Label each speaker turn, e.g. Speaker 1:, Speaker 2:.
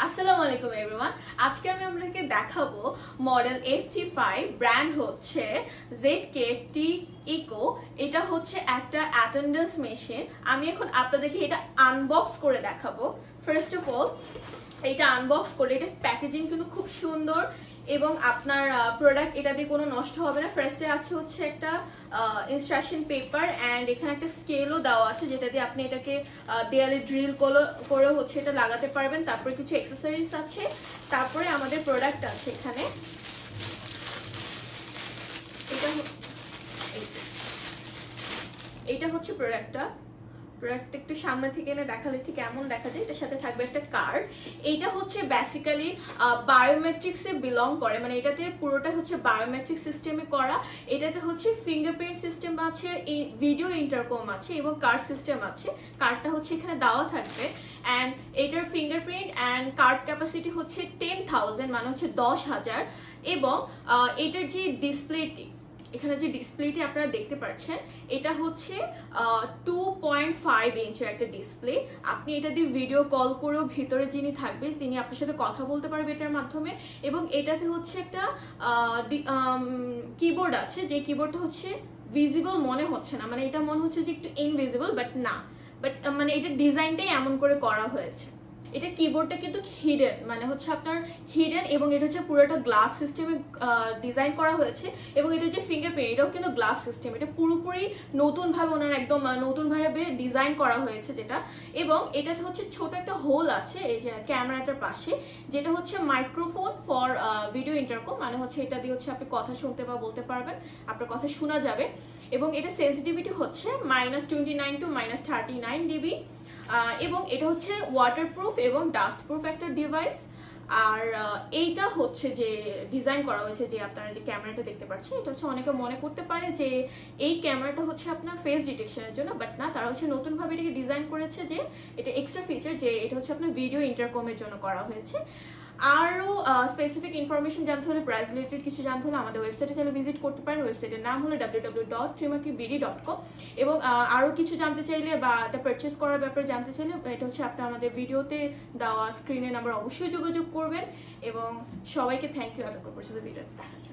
Speaker 1: আসসালামু আলাইকুম এভরিওয়ান। আজকে আমি আপনাদেরকে দেখাবো মডেল FT5, ব্র্যান্ড হচ্ছে ZKT ইকো। এটা হচ্ছে একটা অ্যাটেন্ডেন্স মেশিন। আমি এখন আপনাদেরকে এটা আনবক্স করে দেখাবো। ফার্স্ট অফ অল এটা আনবক্স করে, এটা প্যাকেজিং কিন্তু খুব সুন্দর এবং আপনার প্রোডাক্ট এটা দিয়ে কোনো নষ্ট হবে না। ফার্স্টে আছে হচ্ছে একটা ইনস্ট্রাকশন পেপার অ্যান্ড এখানে একটা স্কেলও দেওয়া আছে, যেটা দিয়ে আপনি এটাকে দেয়ালে ড্রিল করে হচ্ছে এটা লাগাতে পারবেন। তারপরে কিছু অ্যাক্সেসরিজ আছে, তারপরে আমাদের প্রোডাক্ট আছে এখানে। এটা হচ্ছে প্রোডাক্টটা একটু সামনে থেকে এনে দেখালে ঠিক কেমন দেখা যায়। এটার সাথে থাকবে একটা কার্ড। এইটা হচ্ছে বেসিক্যালি বায়োমেট্রিক্সে বিলং করে, মানে এটাতে পুরোটা হচ্ছে বায়োমেট্রিক সিস্টেমে করা। এটাতে হচ্ছে ফিঙ্গারপ্রিন্ট সিস্টেম আছে, ভিডিও ইন্টারকম আছে এবং কার্ড সিস্টেম আছে। কার্ডটা হচ্ছে এখানে দেওয়া থাকবে অ্যান্ড এটার ফিঙ্গারপ্রিন্ট অ্যান্ড কার্ড ক্যাপাসিটি হচ্ছে 10,000, মানে হচ্ছে 10,000। এবং এটার যে ডিসপ্লেটি, এখানে যে ডিসপ্লেটি আপনারা দেখতে পাচ্ছেন, এটা হচ্ছে 2.5 ইঞ্চের একটা ডিসপ্লে। আপনি এটা দিয়ে ভিডিও কল করেও ভিতরে যিনি থাকবে তিনি আপনার সাথে কথা বলতে পারবে এটার মাধ্যমে। এবং এটাতে হচ্ছে একটা কিবোর্ড আছে, যে কিবোর্ডটা হচ্ছে ভিজিবল মনে হচ্ছে না, মানে এটা মনে হচ্ছে যে একটু ইনভিজিবল, বাট না, বাট মানে এটা ডিজাইনটাই এমন করে করা হয়েছে। এটা কিবোর্ডটা কিন্তু হিডেন, মানে হচ্ছে আপনার হিডেন, এবং এটা হচ্ছে পুরোটা গ্লাস সিস্টেমে ডিজাইন করা হয়েছে। এবং এটা হচ্ছে ফিঙ্গারপ্রিন্ট, এটাও কিন্তু গ্লাস সিস্টেম। এটা পুরোপুরি নতুনভাবে ওনার একদম নতুনভাবে ডিজাইন করা হয়েছে যেটা। এবং এটাতে হচ্ছে ছোট একটা হোল আছে এই যে ক্যামেরাটার পাশে, যেটা হচ্ছে মাইক্রোফোন ফর ভিডিও ইন্টারকম, মানে হচ্ছে এটা দিয়ে হচ্ছে আপনি কথা শুনতে বা বলতে পারবেন, আপনার কথা শোনা যাবে। এবং এটা সেন্সিটিভিটি হচ্ছে -29 to -39 dB। এবং এটা হচ্ছে ওয়াটারপ্রুফ এবং ডাস্টপ্রুফ একটা ডিভাইস। আর এইটা হচ্ছে যে ডিজাইন করা হয়েছে, যে আপনারা যে ক্যামেরাটা দেখতে পাচ্ছেন, এটা হচ্ছে অনেকে মনে করতে পারে যে এই ক্যামেরাটা হচ্ছে আপনার ফেস ডিটেকশনের জন্য, বাট না, তারা হচ্ছে নতুনভাবে এটাকে ডিজাইন করেছে যে এটা এক্সট্রা ফিচার, যে এটা হচ্ছে আপনার ভিডিও ইন্টারকমের জন্য করা হয়েছে। আরও স্পেসিফিক ইনফরমেশন জানতে হলে, প্রাইস রিলেটেড কিছু জানতে হলে আমাদের ওয়েবসাইটে চাইলে ভিজিট করতে পারেন। ওয়েবসাইটের নাম হলো www.trimakibd.com। এবং আরও কিছু জানতে চাইলে বা এটা পারচেস করার ব্যাপারে জানতে চাইলে, এটা হচ্ছে আপনি আমাদের ভিডিওতে দেওয়া স্ক্রিনের নাম্বার অবশ্যই যোগাযোগ করবেন। এবং সবাইকে থ্যাংক ইউ এতক্ষণ পর্যন্ত ভিডিও দেখার জন্য।